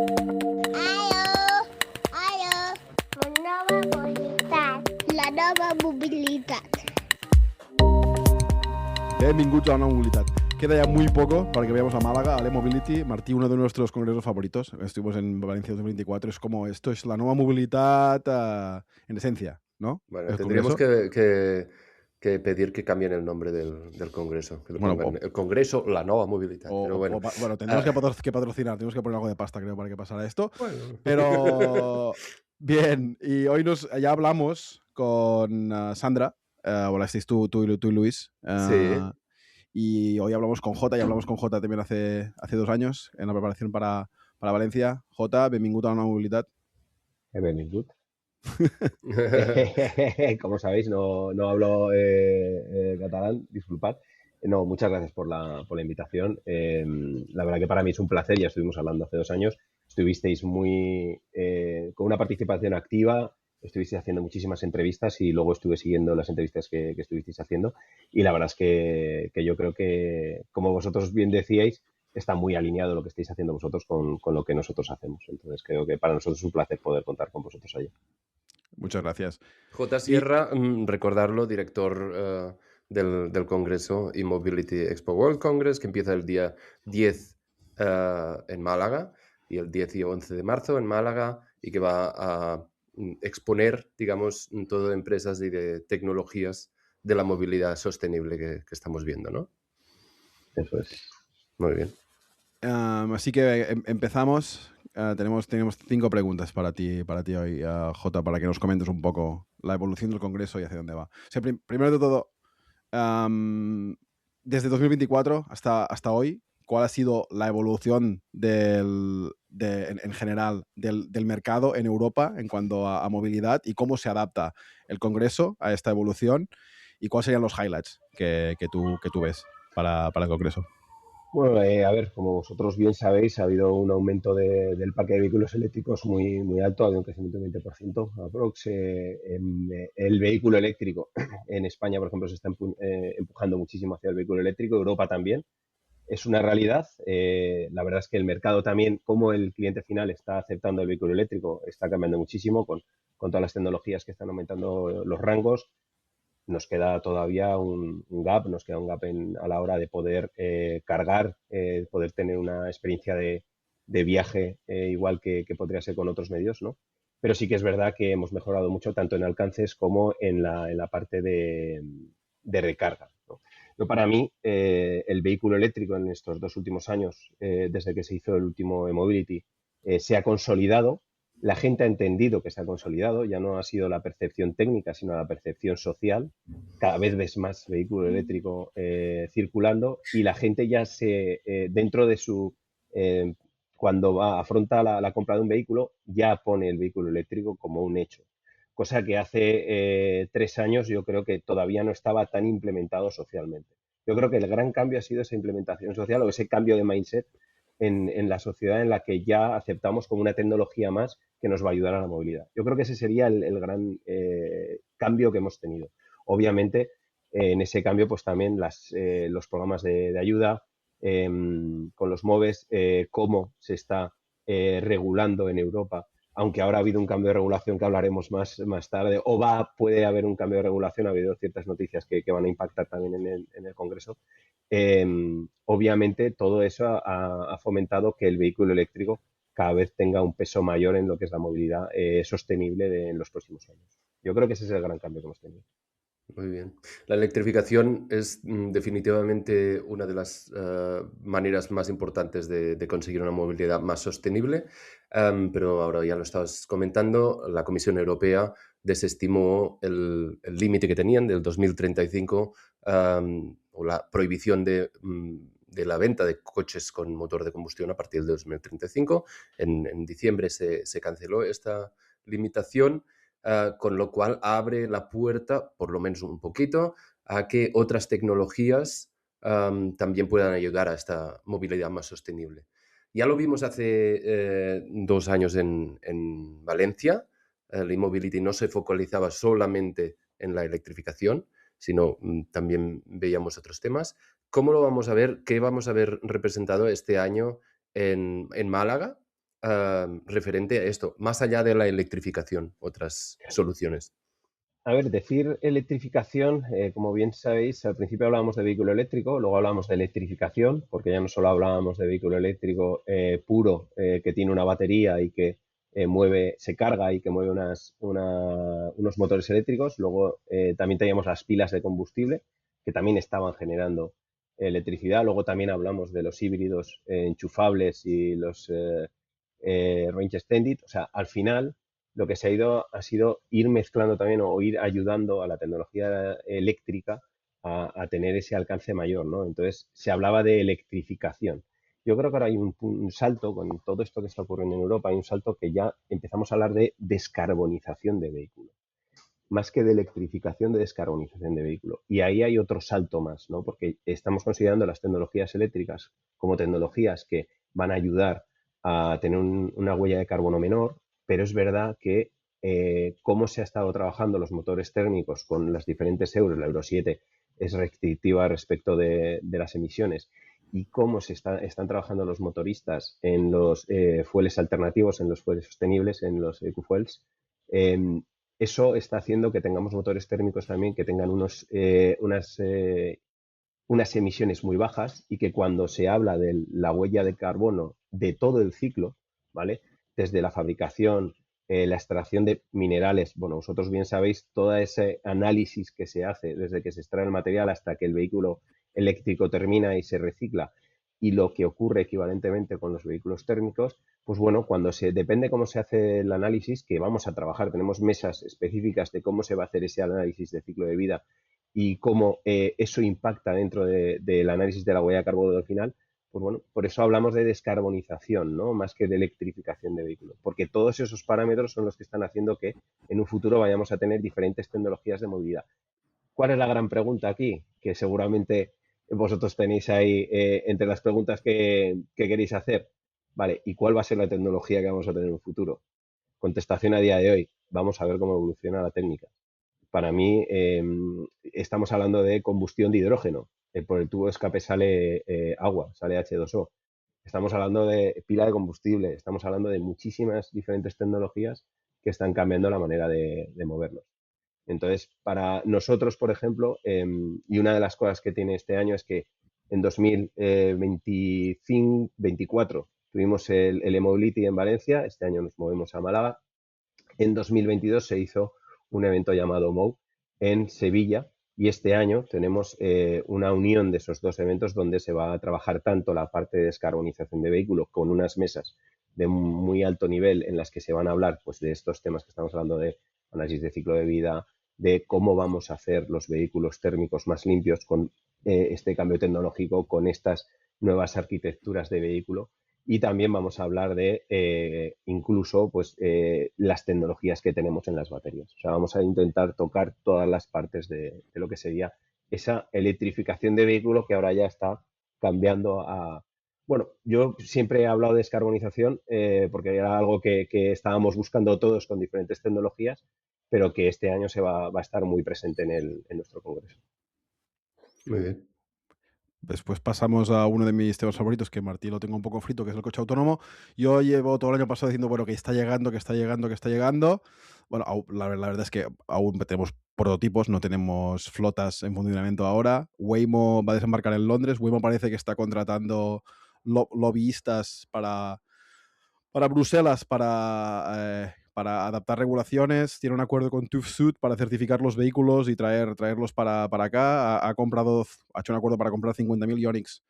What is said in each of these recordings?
Aló, aló, la nova mobilitat. La nova mobilitat. Benvinguts a la nova mobilitat. Queda ya muy poco para que vayamos a Málaga, a Mobility. Martí, uno de nuestros congresos favoritos. Estuvimos en Valencia 2024. Es como, esto es la nueva movilidad en esencia, ¿no? Bueno, El tendríamos congreso. que pedir que cambien el nombre del congreso, que lo Bueno, pongan el congreso, la nueva movilidad. Pero bueno, bueno, tendremos que patrocinar, tenemos que poner algo de pasta, creo, para que pasara esto. bueno. Pero, bien, y hoy ya hablamos con Sandra, hablasteis tú y Luis, Sí. y hoy hablamos con Jota, y hablamos con Jota también hace 2 años, en la preparación para Valencia. Jota, benvingut a la nova mobilitat. Benvingut. Como sabéis, no hablo catalán, disculpad. No, muchas gracias por la invitación. La verdad que para mí es un placer, ya estuvimos hablando hace 2 años, estuvisteis con una participación activa, estuvisteis haciendo muchísimas entrevistas y luego estuve siguiendo las entrevistas que estuvisteis haciendo y la verdad es que yo creo que, como vosotros bien decíais, está muy alineado lo que estáis haciendo vosotros con lo que nosotros hacemos. Entonces creo que para nosotros es un placer poder contar con vosotros allí. Muchas gracias. J. Sierra, recordarlo, director del Congreso e-Mobility Expo World Congress, que empieza el día 10 en Málaga y el 10 y 11 de marzo en Málaga y que va a exponer, digamos, todo de empresas y de tecnologías de la movilidad sostenible que estamos viendo, ¿no? Eso es. Muy bien. Así que empezamos. Tenemos 5 preguntas para ti hoy, Jota, para que nos comentes un poco la evolución del Congreso y hacia dónde va. O sea, primero de todo, desde 2024 hasta hoy, ¿cuál ha sido la evolución en general del mercado en Europa en cuanto a movilidad y cómo se adapta el Congreso a esta evolución? ¿Y cuáles serían los highlights que tú ves para el Congreso? Bueno, a ver, como vosotros bien sabéis, ha habido un aumento del parque de vehículos eléctricos muy alto, ha habido un crecimiento del 20%. Aprox, el vehículo eléctrico en España, por ejemplo, se está empujando muchísimo hacia el vehículo eléctrico, Europa también. Es una realidad. La verdad es que el mercado también, como el cliente final está aceptando el vehículo eléctrico, está cambiando muchísimo con todas las tecnologías que están aumentando los rangos. Nos queda todavía un gap, a la hora de poder cargar, poder tener una experiencia de viaje igual que podría ser con otros medios, ¿no? Pero sí que es verdad que hemos mejorado mucho tanto en alcances como en la parte de recarga, ¿no? Yo, para mí, el vehículo eléctrico en estos 2 últimos años, desde que se hizo el último e-Mobility, se ha consolidado. La gente ha entendido que se ha consolidado, ya no ha sido la percepción técnica, sino la percepción social. Cada vez ves más vehículo eléctrico circulando y la gente ya dentro de su, cuando afronta la compra de un vehículo, ya pone el vehículo eléctrico como un hecho. Cosa que hace 3 años yo creo que todavía no estaba tan implementado socialmente. Yo creo que el gran cambio ha sido esa implementación social o ese cambio de mindset en la sociedad en la que ya aceptamos como una tecnología más que nos va a ayudar a la movilidad. Yo creo que ese sería el gran cambio que hemos tenido. Obviamente, en ese cambio, pues también los programas de ayuda con los MOVES, cómo se está regulando en Europa, aunque ahora ha habido un cambio de regulación que hablaremos más tarde, puede haber un cambio de regulación, ha habido ciertas noticias que van a impactar también en el Congreso. Obviamente todo eso ha fomentado que el vehículo eléctrico cada vez tenga un peso mayor en lo que es la movilidad sostenible en los próximos años. Yo creo que ese es el gran cambio que hemos tenido. Muy bien. La electrificación es definitivamente una de las maneras más importantes de conseguir una movilidad más sostenible, pero ahora ya lo estabas comentando, la Comisión Europea desestimó el límite que tenían del 2035 o la prohibición de la venta de coches con motor de combustión a partir de 2035. En diciembre se canceló esta limitación. Con lo cual abre la puerta, por lo menos un poquito, a que otras tecnologías también puedan ayudar a esta movilidad más sostenible. Ya lo vimos hace 2 años en Valencia. El e-mobility no se focalizaba solamente en la electrificación, sino también veíamos otros temas. ¿Cómo lo vamos a ver? ¿Qué vamos a ver representado este año en Málaga? referente a esto, más allá de la electrificación, otras soluciones? A ver, decir electrificación, como bien sabéis, al principio hablábamos de vehículo eléctrico, luego hablábamos de electrificación, porque ya no solo hablábamos de vehículo eléctrico puro, que tiene una batería y que se carga y que mueve unos motores eléctricos, luego también teníamos las pilas de combustible, que también estaban generando electricidad, luego también hablamos de los híbridos enchufables y los range extended, o sea, al final lo que se ha sido ir mezclando también o ir ayudando a la tecnología eléctrica a tener ese alcance mayor, ¿no? Entonces, se hablaba de electrificación. Yo creo que ahora hay un salto con todo esto que está ocurriendo en Europa, hay un salto que ya empezamos a hablar de descarbonización de vehículos, más que de electrificación, de descarbonización de vehículo. Y ahí hay otro salto más, ¿no? Porque estamos considerando las tecnologías eléctricas como tecnologías que van a ayudar a tener una huella de carbono menor, pero es verdad que cómo se ha estado trabajando los motores térmicos con las diferentes euros, la Euro 7 es restrictiva respecto de las emisiones, y cómo están trabajando los motoristas en los fueles alternativos, en los fueles sostenibles, en los ecofuels, eso está haciendo que tengamos motores térmicos también que tengan unas emisiones muy bajas, y que cuando se habla de la huella de carbono de todo el ciclo, ¿vale? Desde la fabricación, la extracción de minerales, bueno, vosotros bien sabéis todo ese análisis que se hace desde que se extrae el material hasta que el vehículo eléctrico termina y se recicla, y lo que ocurre equivalentemente con los vehículos térmicos, pues bueno, depende cómo se hace el análisis, que vamos a trabajar, tenemos mesas específicas de cómo se va a hacer ese análisis de ciclo de vida y cómo eso impacta dentro del análisis de la huella de carbono del final. Pues bueno, por eso hablamos de descarbonización, ¿no? Más que de electrificación de vehículos, porque todos esos parámetros son los que están haciendo que en un futuro vayamos a tener diferentes tecnologías de movilidad. ¿Cuál es la gran pregunta aquí? Que seguramente vosotros tenéis ahí entre las preguntas que queréis hacer. Vale, ¿y cuál va a ser la tecnología que vamos a tener en un futuro? Contestación a día de hoy. Vamos a ver cómo evoluciona la técnica. Para mí, estamos hablando de combustión de hidrógeno. Por el tubo de escape sale agua, sale H2O. Estamos hablando de pila de combustible, estamos hablando de muchísimas diferentes tecnologías que están cambiando la manera de movernos. Entonces, para nosotros, por ejemplo, y una de las cosas que tiene este año es que en 2024 tuvimos el e-mobility en Valencia, este año nos movemos a Málaga. En 2022 se hizo un evento llamado MOU en Sevilla, y este año tenemos una unión de esos dos eventos donde se va a trabajar tanto la parte de descarbonización de vehículos con unas mesas de muy alto nivel en las que se van a hablar pues de estos temas que estamos hablando, de análisis de ciclo de vida, de cómo vamos a hacer los vehículos térmicos más limpios con este cambio tecnológico, con estas nuevas arquitecturas de vehículo. Y también vamos a hablar de incluso pues, las tecnologías que tenemos en las baterías. O sea, vamos a intentar tocar todas las partes de lo que sería esa electrificación de vehículos que ahora ya está cambiando a... Bueno, yo siempre he hablado de descarbonización porque era algo que estábamos buscando todos con diferentes tecnologías, pero que este año va a estar muy presente en nuestro congreso. Muy bien. Después pasamos a uno de mis temas favoritos, que Martí lo tengo un poco frito, que es el coche autónomo. Yo llevo todo el año pasado diciendo, bueno, que está llegando, que está llegando, que está llegando. Bueno, la verdad es que aún tenemos prototipos, no tenemos flotas en funcionamiento ahora. Waymo va a desembarcar en Londres. Waymo parece que está contratando lobbyistas para Bruselas para adaptar regulaciones. Tiene un acuerdo con TÜV Süd para certificar los vehículos y traerlos para acá. Ha hecho un acuerdo para comprar 50.000 Ioniqs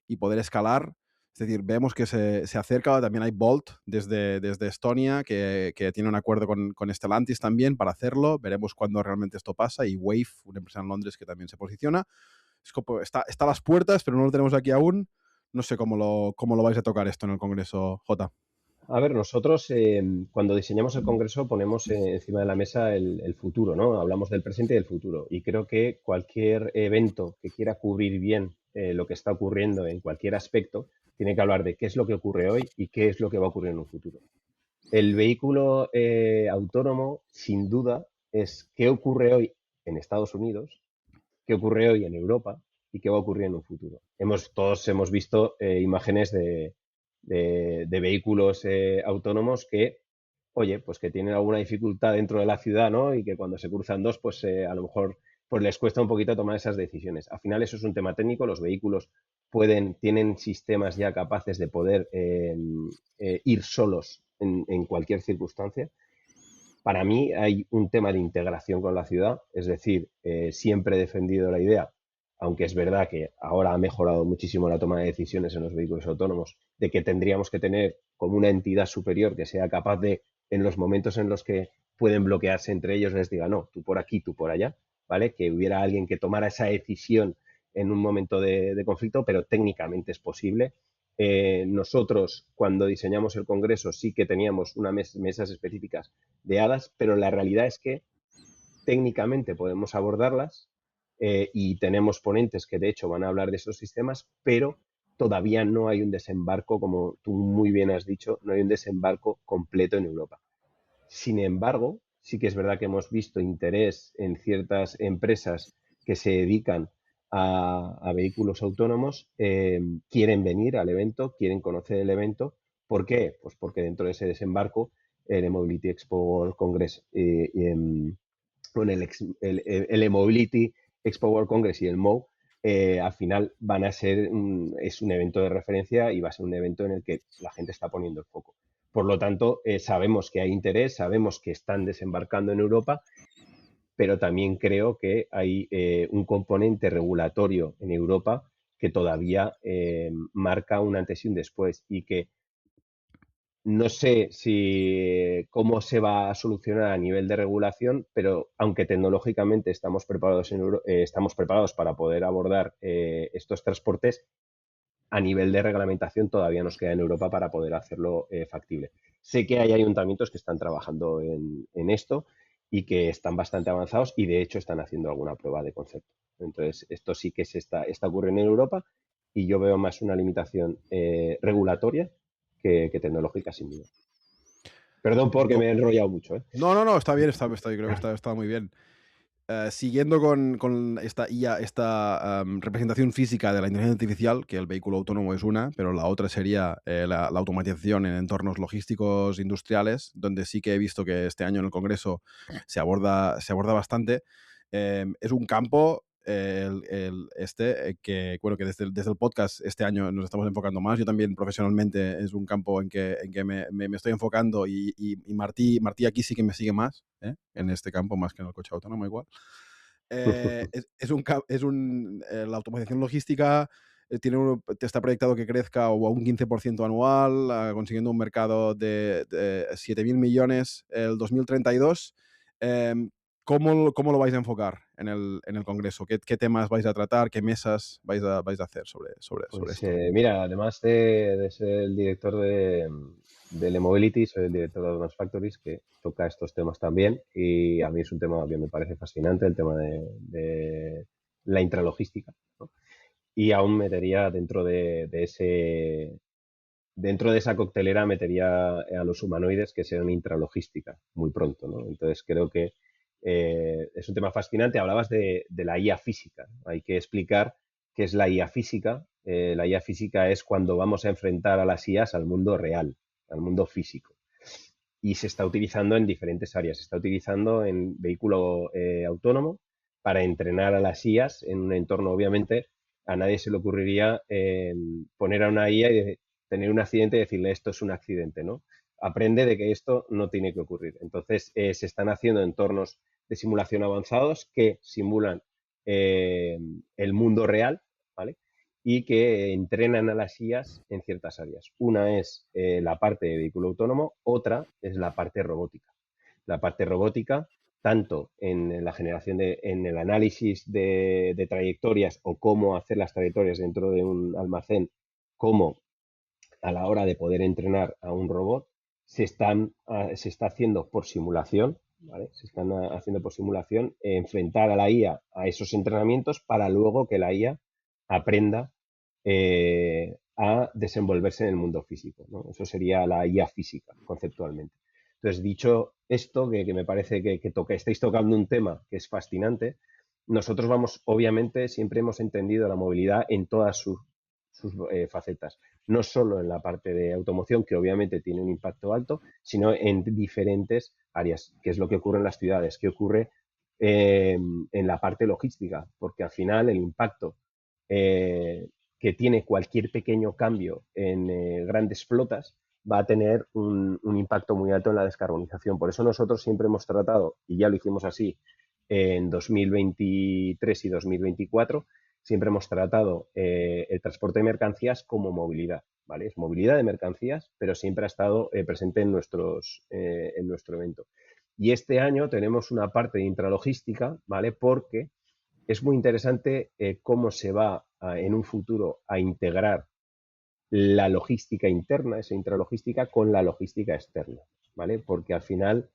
y poder escalar. Es decir, vemos que se acerca. También hay Bolt desde Estonia, que tiene un acuerdo con Stellantis también para hacerlo. Veremos cuándo realmente esto pasa. Y Wave, una empresa en Londres que también se posiciona. Está a las puertas, pero no lo tenemos aquí aún. No sé cómo lo vais a tocar esto en el Congreso, Jota. A ver, nosotros cuando diseñamos el congreso ponemos encima de la mesa el futuro, ¿no? Hablamos del presente y del futuro. Y creo que cualquier evento que quiera cubrir bien lo que está ocurriendo en cualquier aspecto, tiene que hablar de qué es lo que ocurre hoy y qué es lo que va a ocurrir en un futuro. El vehículo autónomo, sin duda, es qué ocurre hoy en Estados Unidos, qué ocurre hoy en Europa y qué va a ocurrir en un futuro. Todos hemos visto imágenes de de vehículos autónomos que, oye, pues que tienen alguna dificultad dentro de la ciudad, ¿no? Y que cuando se cruzan dos, pues a lo mejor pues les cuesta un poquito tomar esas decisiones. Al final eso es un tema técnico, los vehículos tienen sistemas ya capaces de poder ir solos en cualquier circunstancia. Para mí hay un tema de integración con la ciudad, es decir, siempre he defendido la idea, aunque es verdad que ahora ha mejorado muchísimo la toma de decisiones en los vehículos autónomos, de que tendríamos que tener como una entidad superior que sea capaz de, en los momentos en los que pueden bloquearse entre ellos, les diga, no, tú por aquí, tú por allá, ¿vale? Que hubiera alguien que tomara esa decisión en un momento de conflicto, pero técnicamente es posible. Nosotros, cuando diseñamos el Congreso, sí que teníamos unas mesas específicas de hadas, pero la realidad es que técnicamente podemos abordarlas y tenemos ponentes que de hecho van a hablar de esos sistemas, pero todavía no hay un desembarco, como tú muy bien has dicho, no hay un desembarco completo en Europa. Sin embargo, sí que es verdad que hemos visto interés en ciertas empresas que se dedican a vehículos autónomos, quieren venir al evento, quieren conocer el evento. ¿Por qué? Pues porque dentro de ese desembarco, el E-Mobility Expo World Congress con el E-Mobility Expo World Congress y el MOU, al final van a ser es un evento de referencia y va a ser un evento en el que la gente está poniendo el foco. Por lo tanto, sabemos que hay interés, sabemos que están desembarcando en Europa, pero también creo que hay un componente regulatorio en Europa que todavía marca un antes y un después y que no sé cómo se va a solucionar a nivel de regulación, pero aunque tecnológicamente estamos preparados para poder abordar estos transportes, a nivel de reglamentación todavía nos queda en Europa para poder hacerlo factible. Sé que hay ayuntamientos que están trabajando en esto y que están bastante avanzados y de hecho están haciendo alguna prueba de concepto. Entonces, esto sí que está ocurriendo en Europa y yo veo más una limitación regulatoria que tecnológica, sin duda. Perdón porque me he enrollado mucho. No, está bien, creo que está muy bien. Siguiendo con esta IA, esta representación física de la inteligencia artificial, que el vehículo autónomo es una, pero la otra sería la automatización en entornos logísticos industriales, donde sí que he visto que este año en el Congreso se aborda bastante. Es un campo que, bueno, que desde el podcast este año nos estamos enfocando más. Yo también profesionalmente es un campo en que me estoy enfocando y Martí aquí sí que me sigue más, en este campo, más que en el coche autónomo igual. La automatización logística está proyectado que crezca a un 15% anual, consiguiendo un mercado de 7.000 millones el 2032. ¿Cómo lo vais a enfocar en el Congreso? ¿Qué temas vais a tratar? ¿Qué mesas vais a hacer sobre esto? Mira, además de ser el director del E-Mobility, soy el director de Advanced Factories, que toca estos temas también. Y a mí es un tema que me parece fascinante, el tema de la intralogística, ¿no? Y aún metería dentro de esa coctelera, metería a los humanoides que sean intralogística muy pronto, ¿no? Entonces creo que es un tema fascinante. Hablabas de la IA física. Hay que explicar qué es la IA física. La IA física es cuando vamos a enfrentar a las IAs al mundo real, al mundo físico. Y se está utilizando en diferentes áreas. Se está utilizando en vehículo autónomo para entrenar a las IAs en un entorno, obviamente, a nadie se le ocurriría poner a una IA y tener un accidente y decirle esto es un accidente, ¿no? Aprende de que esto no tiene que ocurrir. Entonces, se están haciendo entornos de simulación avanzados que simulan el mundo real, ¿vale? Y que entrenan a las IAs en ciertas áreas. Una es la parte de vehículo autónomo, otra es la parte robótica. La parte robótica, tanto en la generación en el análisis de trayectorias o cómo hacer las trayectorias dentro de un almacén, como a la hora de poder entrenar a un robot, se está haciendo por simulación, ¿vale? Se están haciendo por simulación, enfrentar a la IA a esos entrenamientos para luego que la IA aprenda a desenvolverse en el mundo físico, ¿no? Eso sería la IA física, conceptualmente. Entonces, dicho esto, que me parece que estáis tocando un tema que es fascinante, nosotros obviamente, siempre hemos entendido la movilidad en todas sus sus facetas, no solo en la parte de automoción, que obviamente tiene un impacto alto, sino en diferentes áreas. ¿Qué es lo que ocurre en las ciudades? ¿Qué ocurre en la parte logística? Porque al final el impacto que tiene cualquier pequeño cambio en grandes flotas va a tener un impacto muy alto en la descarbonización. Por eso nosotros siempre hemos tratado, y ya lo hicimos así en 2023 y 2024, siempre hemos tratado el transporte de mercancías como movilidad, ¿vale? Es movilidad de mercancías, pero siempre ha estado presente en nuestro evento. Y este año tenemos una parte de intralogística, ¿vale? Porque es muy interesante cómo se va en un futuro a integrar la logística interna, esa intralogística, con la logística externa, ¿vale? Porque al final,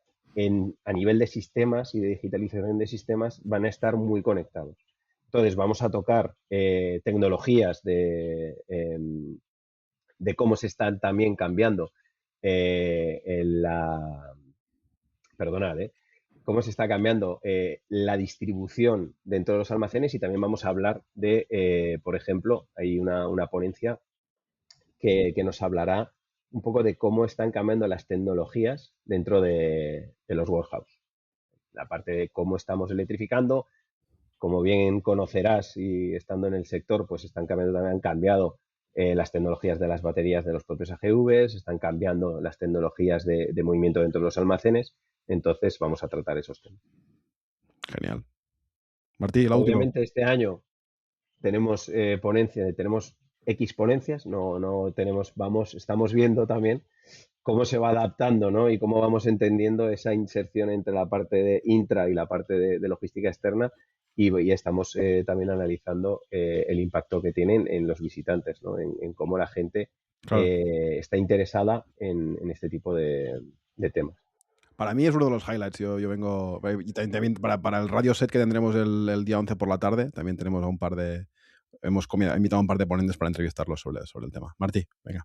a nivel de sistemas y de digitalización de sistemas, van a estar muy conectados. Entonces, vamos a tocar tecnologías de cómo se están también cambiando cómo se está cambiando la distribución dentro de los almacenes, y también vamos a hablar de, por ejemplo, hay una ponencia que nos hablará un poco de cómo están cambiando las tecnologías dentro de los warehouse. La parte de cómo estamos electrificando, como bien conocerás y estando en el sector, pues están cambiando, también han cambiado las tecnologías de las baterías de los propios AGVs, están cambiando las tecnologías de movimiento dentro de los almacenes. Entonces vamos a tratar esos temas. Genial. Martí, la última. Obviamente este año tenemos tenemos X ponencias, no tenemos, estamos viendo también cómo se va adaptando, ¿no? Y cómo vamos entendiendo esa inserción entre la parte de intra y la parte de logística externa, y estamos también analizando el impacto que tienen en los visitantes, ¿no? En cómo la gente Claro. está interesada en este tipo de temas. Para mí es uno de los highlights. Yo vengo... Y también para el radio set que tendremos el día 11 por la tarde, también tenemos a un par de... Hemos invitado a un par de ponentes para entrevistarlos sobre el tema. Martí, venga.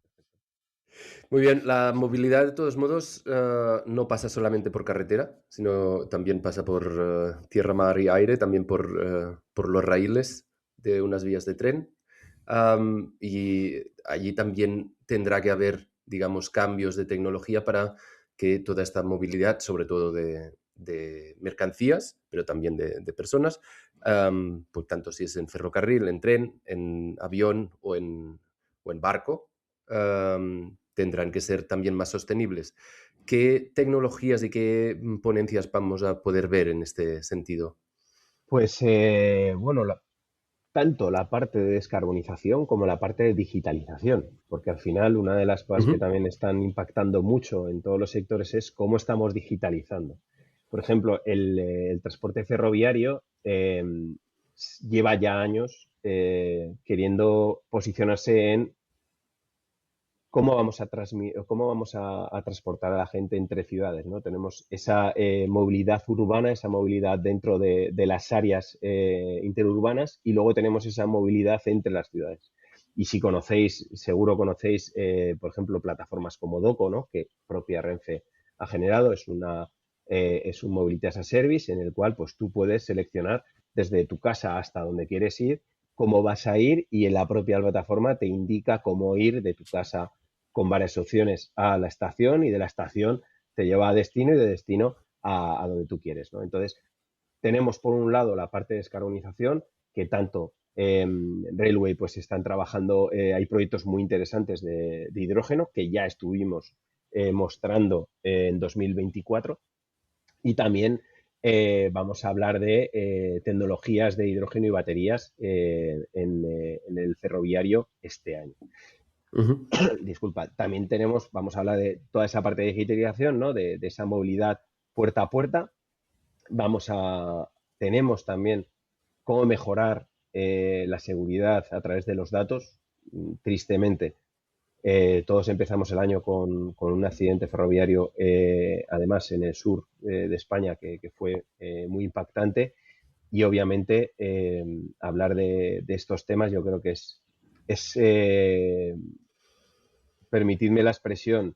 Muy bien, la movilidad de todos modos no pasa solamente por carretera, sino también pasa por tierra, mar y aire, también por los raíles de unas vías de tren. Y allí también tendrá que haber, digamos, cambios de tecnología para que toda esta movilidad, sobre todo de mercancías, pero también de personas, por tanto si es en ferrocarril, en tren, en avión o en barco, tendrán que ser también más sostenibles. ¿Qué tecnologías y qué ponencias vamos a poder ver en este sentido? Pues bueno, tanto la parte de descarbonización como la parte de digitalización, porque al final una de las cosas que también están impactando mucho en todos los sectores es cómo estamos digitalizando. Por ejemplo, el transporte ferroviario lleva ya años queriendo posicionarse en cómo vamos a transportar a la gente entre ciudades, ¿no? Tenemos esa movilidad urbana, esa movilidad dentro de las áreas interurbanas, y luego tenemos esa movilidad entre las ciudades. Y si conocéis, seguro conocéis, por ejemplo, plataformas como Doco, ¿no? Que propia Renfe ha generado. Es un Mobility as a Service en el cual pues, tú puedes seleccionar desde tu casa hasta donde quieres ir, cómo vas a ir, y en la propia plataforma te indica cómo ir de tu casa con varias opciones a la estación, y de la estación te lleva a destino, y de destino a donde tú quieres, ¿no? Entonces, tenemos por un lado la parte de descarbonización, que tanto Railway pues están trabajando, hay proyectos muy interesantes de hidrógeno que ya estuvimos mostrando en 2024, y también vamos a hablar de tecnologías de hidrógeno y baterías en el ferroviario este año. Disculpa, también vamos a hablar de toda esa parte de digitalización, ¿no? De esa movilidad puerta a puerta. Tenemos también cómo mejorar la seguridad a través de los datos. Tristemente, todos empezamos el año con un accidente ferroviario, además en el sur de España, que fue muy impactante, y obviamente hablar de estos temas yo creo que es permitidme la expresión,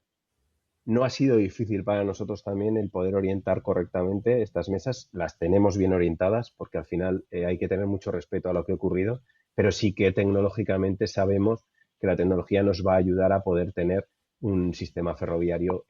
no ha sido difícil para nosotros también el poder orientar correctamente estas mesas. Las tenemos bien orientadas porque al final hay que tener mucho respeto a lo que ha ocurrido, pero sí que tecnológicamente sabemos que la tecnología nos va a ayudar a poder tener un sistema ferroviario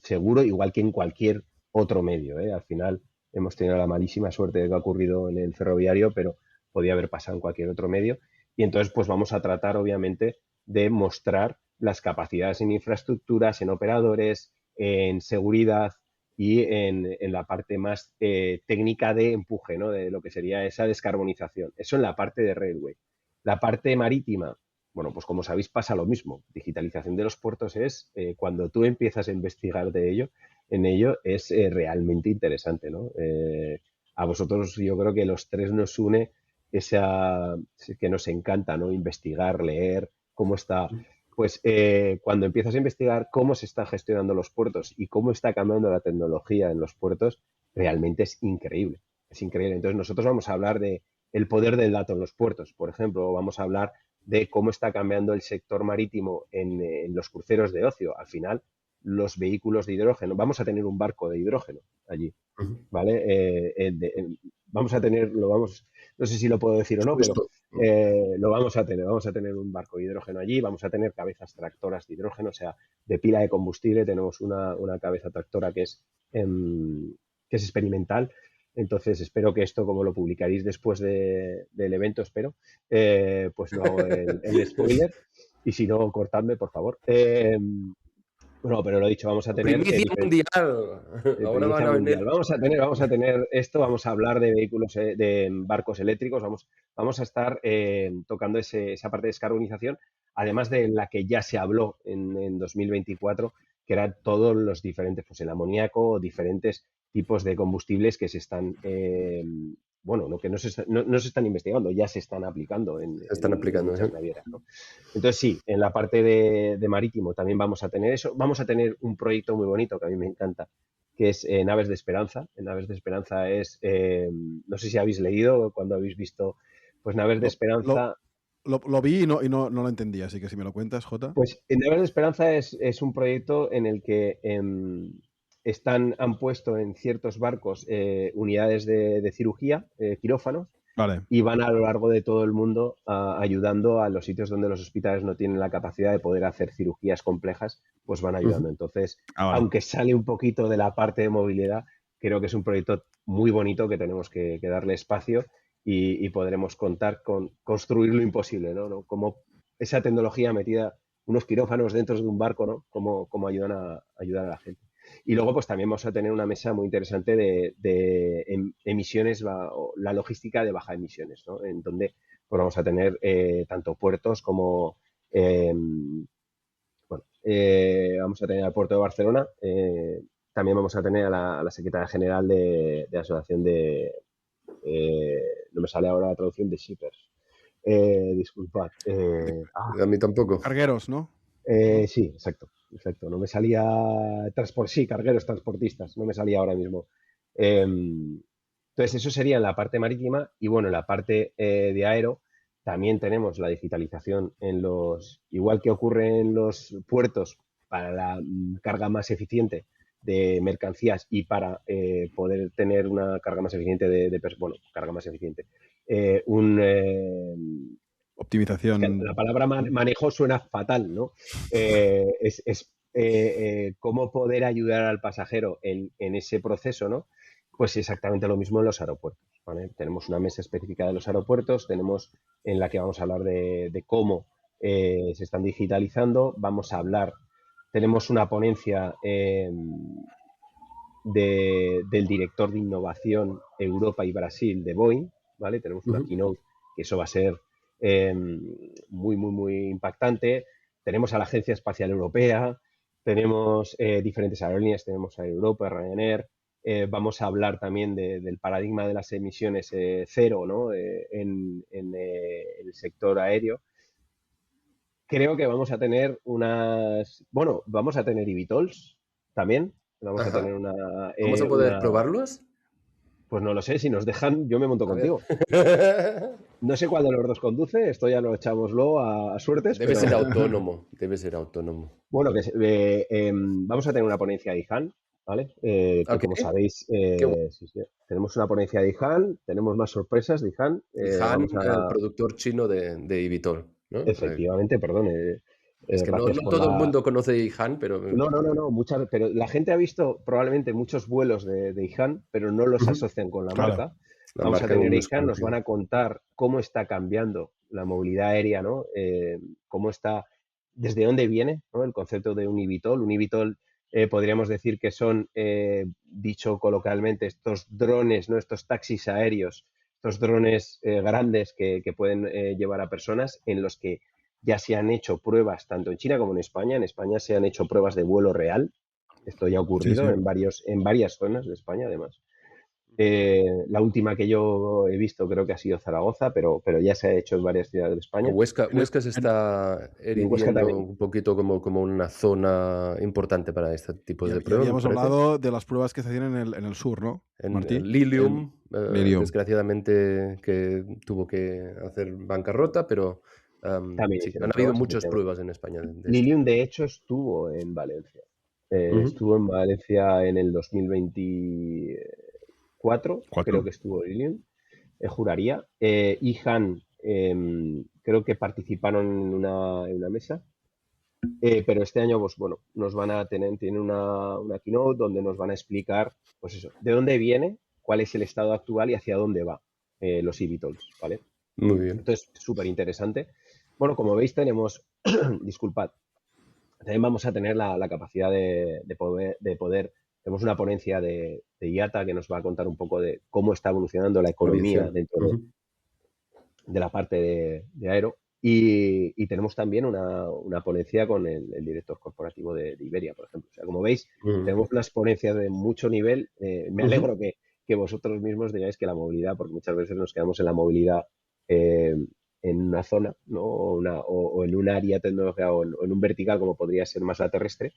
seguro, igual que en cualquier otro medio, ¿eh? Al final hemos tenido la malísima suerte de que ha ocurrido en el ferroviario, pero podía haber pasado en cualquier otro medio. Y entonces, pues vamos a tratar, obviamente, de mostrar las capacidades en infraestructuras, en operadores, en seguridad y en la parte más técnica de empuje, ¿no? De lo que sería esa descarbonización. Eso en la parte de railway. La parte marítima, bueno, pues como sabéis pasa lo mismo. Digitalización de los puertos es, cuando tú empiezas a investigar en ello es realmente interesante, ¿no? A vosotros yo creo que los tres nos une esa que nos encanta, ¿no? Investigar, leer, cómo está. Pues cuando empiezas a investigar cómo se están gestionando los puertos y cómo está cambiando la tecnología en los puertos, realmente es increíble. Es increíble. Entonces nosotros vamos a hablar de el poder del dato en los puertos, por ejemplo, o vamos a hablar de cómo está cambiando el sector marítimo en los cruceros de ocio. Al final, los vehículos de hidrógeno, vamos a tener un barco de hidrógeno allí, ¿vale? Vamos a tener, no sé si lo puedo decir o no, pero lo vamos a tener un barco de hidrógeno allí, vamos a tener cabezas tractoras de hidrógeno, o sea, de pila de combustible, tenemos una cabeza tractora que es experimental. Entonces espero que esto, como lo publicaréis después del evento, espero, pues no hago el spoiler, y si no, cortadme, por favor. Bueno, pero lo dicho, vamos a tener... Primicia mundial. Ahora van a venir. Vamos a tener esto, vamos a hablar de vehículos, de barcos eléctricos, vamos a estar tocando esa parte de descarbonización, además de la que ya se habló en 2024, que eran todos los diferentes, pues el amoníaco, diferentes tipos de combustibles que se están... bueno, no, que no se están investigando, ya se están aplicando en muchas navieras, ¿no? Entonces sí, en la parte de marítimo también vamos a tener eso. Vamos a tener un proyecto muy bonito que a mí me encanta, que es Naves de Esperanza. En Naves de Esperanza es, no sé si habéis leído, cuando habéis visto, pues Naves de Esperanza... Lo vi y no lo entendí, así que si me lo cuentas, Jota. Pues en Naves de Esperanza es un proyecto en el que han puesto en ciertos barcos unidades de cirugía, quirófanos, vale, y van a lo largo de todo el mundo ayudando a los sitios donde los hospitales no tienen la capacidad de poder hacer cirugías complejas, pues van ayudando. Entonces, vale. Aunque sale un poquito de la parte de movilidad, creo que es un proyecto muy bonito que tenemos que darle espacio y podremos contar con construir lo imposible, ¿no? Como esa tecnología metida, unos quirófanos dentro de un barco, ¿no? Cómo ayudan a la gente. Y luego, pues también vamos a tener una mesa muy interesante de emisiones, la logística de baja emisiones, ¿no? En donde pues vamos a tener tanto puertos como, vamos a tener al puerto de Barcelona, también vamos a tener a la secretaria general de la asociación no me sale ahora la traducción, de shippers. Disculpad. A mí tampoco. Cargueros, ¿no? Sí, exacto. No me salía cargueros, transportistas, no me salía ahora mismo. Entonces, eso sería en la parte marítima. Y bueno, en la parte de aero también tenemos la digitalización igual que ocurre en los puertos para la carga más eficiente de mercancías y para poder tener una carga más eficiente carga más eficiente. Optimización. La palabra manejo suena fatal, ¿no? Cómo poder ayudar al pasajero en ese proceso, ¿no? Pues exactamente lo mismo en los aeropuertos, ¿vale? Tenemos una mesa específica de los aeropuertos, en la que vamos a hablar de cómo se están digitalizando, tenemos una ponencia del director de innovación Europa y Brasil de Boeing, ¿vale? Tenemos una keynote, que eso va a ser muy, muy, muy impactante. Tenemos a la Agencia Espacial Europea, tenemos diferentes aerolíneas, tenemos a Europa, Ryanair. Vamos a hablar también del paradigma de las emisiones cero, ¿no? En el sector aéreo. Creo que vamos a tener vamos a tener eVTOLs también. Vamos a tener ¿Vamos a poder probarlos? Pues no lo sé, si nos dejan, yo me monto contigo. No sé cuál de los dos conduce, esto ya lo echámoslo a suertes. Debe ser autónomo. Bueno, vamos a tener una ponencia de IJAN, ¿vale? Que Ok, como sabéis, qué bueno. sí, tenemos una ponencia de Ihan, tenemos más sorpresas de Ihan. Han, Vamos el a, productor chino de eVTOL, ¿no? efectivamente, perdón, Es que no, gracias no por todo el la... mundo conoce Han, pero No, no, no, no, pero la gente ha visto probablemente muchos vuelos de Ihan, pero no los ujú, asocian con la Claro. marca. la Vamos a marca tener aún a no es Ihan, nos van conocida. a contar cómo está cambiando la movilidad aérea, ¿no? Cómo está, desde dónde viene, ¿no? El concepto de un eVTOL. Un eVTOL podríamos decir que son, dicho coloquialmente, estos drones, ¿no? Estos taxis aéreos, estos drones grandes que pueden llevar a personas, en los que ya se han hecho pruebas tanto en China como en España. En España se han hecho pruebas de vuelo real. Esto ya ha Sí, ocurrido sí. en varias zonas de España, además. La última que yo he visto creo que ha sido Zaragoza, pero ya se ha hecho en varias ciudades de España. Huesca, En, Huesca se en- está Y en Huesca erigiendo también. un poquito como una zona importante para este tipo de ya pruebas, me habíamos parece. hablado de las pruebas que se hacían en el sur, ¿no, En Martí? En Lilium, Lirium. desgraciadamente, que tuvo que hacer bancarrota, pero También sí, han hicieron habido pruebas, muchas efectivamente. pruebas en España de esto. Lilium, de hecho, estuvo en Valencia. Ujú, Estuvo en Valencia en el 2024, creo Cuatro. que estuvo Lilium. Juraría. Y Han, creo que participaron en una mesa. Pero este año, pues bueno, nos van a tener, tienen una keynote donde nos van a explicar, pues eso, de dónde viene, cuál es el estado actual y hacia dónde va los eVTOLs, ¿vale? muy bien. Entonces, súper interesante. Bueno, como veis, tenemos, disculpad, también vamos a tener la capacidad de poder, tenemos una ponencia de IATA que nos va a contar un poco de cómo está evolucionando la economía Aviación. dentro Ujú, de la parte de aero. Y tenemos también una ponencia con el director corporativo de Iberia, por ejemplo. O sea, como veis, ujú, tenemos unas ponencias de mucho nivel. Me ujú. alegro que vosotros mismos digáis que la movilidad, porque muchas veces nos quedamos en la movilidad eh, en una zona, ¿no? O en un área tecnológica o en un vertical como podría ser más la terrestre,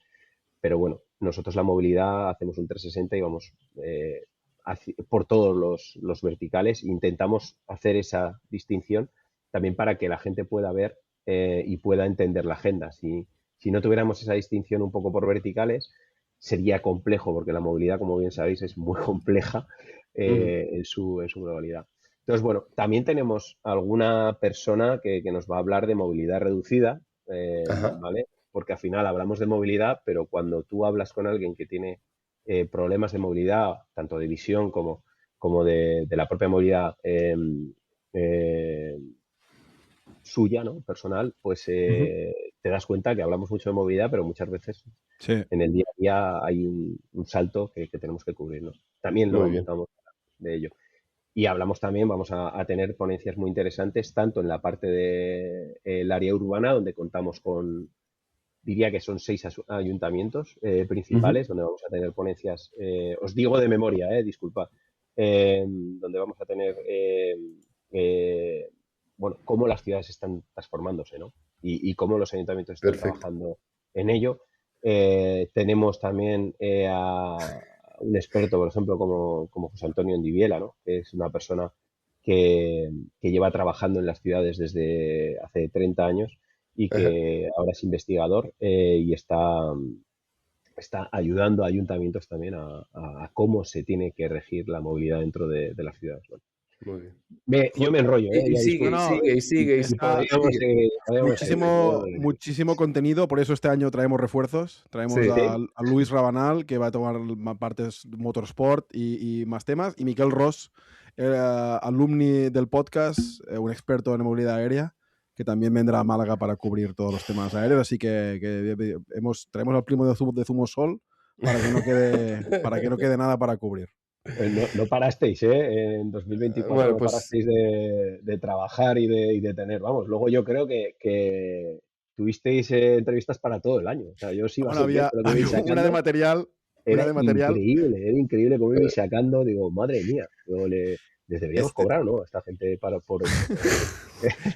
pero bueno, nosotros la movilidad hacemos un 360 y vamos por todos los verticales. Intentamos hacer esa distinción también para que la gente pueda ver y pueda entender la agenda. Si no tuviéramos esa distinción un poco por verticales, sería complejo, porque la movilidad, como bien sabéis, es muy compleja Ujú. en su globalidad. Entonces, bueno, también tenemos alguna persona que nos va a hablar de movilidad reducida, Ajá. ¿vale? Porque al final hablamos de movilidad, pero cuando tú hablas con alguien que tiene problemas de movilidad, tanto de visión como de la propia movilidad eh, suya, ¿no? Personal, pues Ujú. te das cuenta que hablamos mucho de movilidad, pero muchas veces Sí. en el día a día hay un salto que tenemos que cubrir, ¿no? También lo Muy vamos, bien. vamos a hablar de ello. Y hablamos también, vamos a tener ponencias muy interesantes, tanto en la parte del área urbana, donde contamos con, diría que son 6 ayuntamientos Ujú. principales, donde vamos a tener ponencias, os digo de memoria, disculpa, donde vamos a tener, eh, bueno, cómo las ciudades están transformándose, ¿no? Y cómo los ayuntamientos están Perfecto. trabajando en ello. Tenemos también a un experto, por ejemplo, como José Antonio Ndiviela, ¿no? Que es una persona que lleva trabajando en las ciudades desde hace 30 años y Ajá. que ahora es investigador y está ayudando a ayuntamientos también a cómo se tiene que regir la movilidad dentro de las ciudades. Bueno, Muy bien. yo me Joder, enrollo, y ya sigue, No, y no, sigue, y sigue, y y sigue, está y sigue. podríamos seguir. muchísimo contenido, por eso este año traemos refuerzos. Traemos Sí. a Luis Rabanal, que va a tomar partes de motorsport y más temas, y Miquel Ros, alumni del podcast, un experto en movilidad aérea, que también vendrá a Málaga para cubrir todos los temas aéreos. Así que traemos al primo de Zumosol para que no quede nada para cubrir. No parasteis, ¿eh? En 2024 Bueno, no pues parasteis de trabajar y de tener, vamos, luego yo creo que tuvisteis entrevistas para todo el año. O sea, yo os iba Bueno, sorprendente lo que había ibais una de sacando. material, una de material. Era increíble cómo ibais sacando. Digo, madre mía, digo, les deberíamos Este, cobrar, ¿no? A esta gente por esto.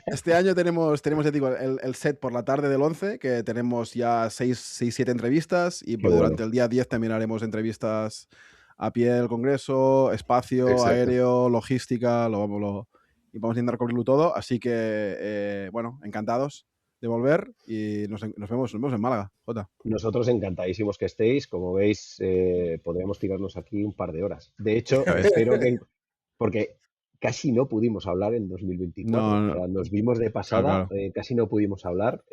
Este año tenemos ya digo, el set por la tarde del 11, que tenemos ya 7 entrevistas, y Qué pues bueno. durante el día 10 también haremos entrevistas a pie del Congreso, espacio, exacto. aéreo, logística, y vamos a intentar cubrirlo todo. Así que, bueno, encantados de volver y nos vemos en Málaga, Jota. Nosotros encantadísimos que estéis. Como veis, podríamos tirarnos aquí un par de horas. De hecho, Ya ves. espero que... Porque casi no pudimos hablar en 2024. No. O sea, nos vimos de pasada, Claro. casi no pudimos hablar,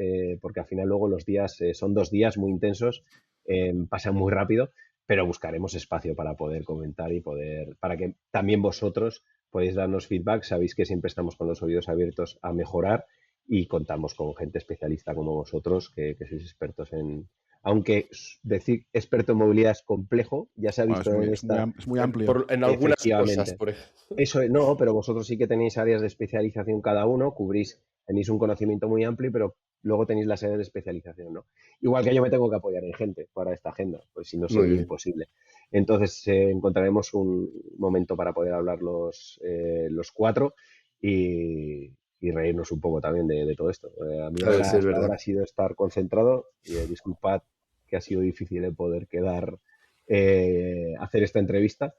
porque al final luego los días son 2 días muy intensos, pasan muy rápido, pero buscaremos espacio para poder comentar y para que también vosotros podéis darnos feedback. Sabéis que siempre estamos con los oídos abiertos a mejorar y contamos con gente especialista como vosotros, que sois expertos en... Aunque decir experto en movilidad es complejo, ya se ha visto en esta... Es muy amplio. En algunas cosas, por ejemplo. Eso no, pero vosotros sí que tenéis áreas de especialización cada uno, tenéis un conocimiento muy amplio, pero luego tenéis las áreas de especialización, ¿no? Igual que yo me tengo que apoyar en gente para esta agenda, pues si no sería imposible. Entonces encontraremos un momento para poder hablar los 4 y reírnos un poco también de todo esto. A mí hasta ahora ha sido estar concentrado y disculpad que ha sido difícil el poder hacer esta entrevista,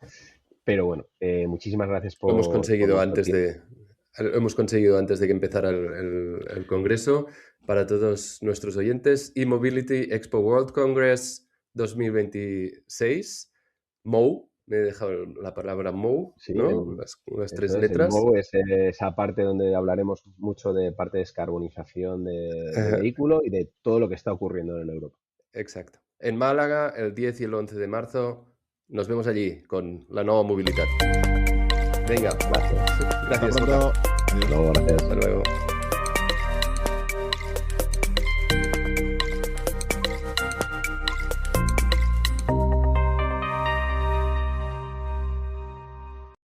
pero bueno, muchísimas gracias por... Hemos conseguido antes de que empezara el congreso. Para todos nuestros oyentes, eMobility Expo World Congress 2026, MOU, me he dejado la palabra MOU, sí, ¿no? Las 3 letras. El MOU es esa parte donde hablaremos mucho de parte de descarbonización de vehículo y de todo lo que está ocurriendo en Europa. Exacto. En Málaga, el 10 y el 11 de marzo, nos vemos allí con la nueva movilidad. Venga, Gracias. Gracias, Hasta pronto. Hasta luego, gracias. Hasta luego.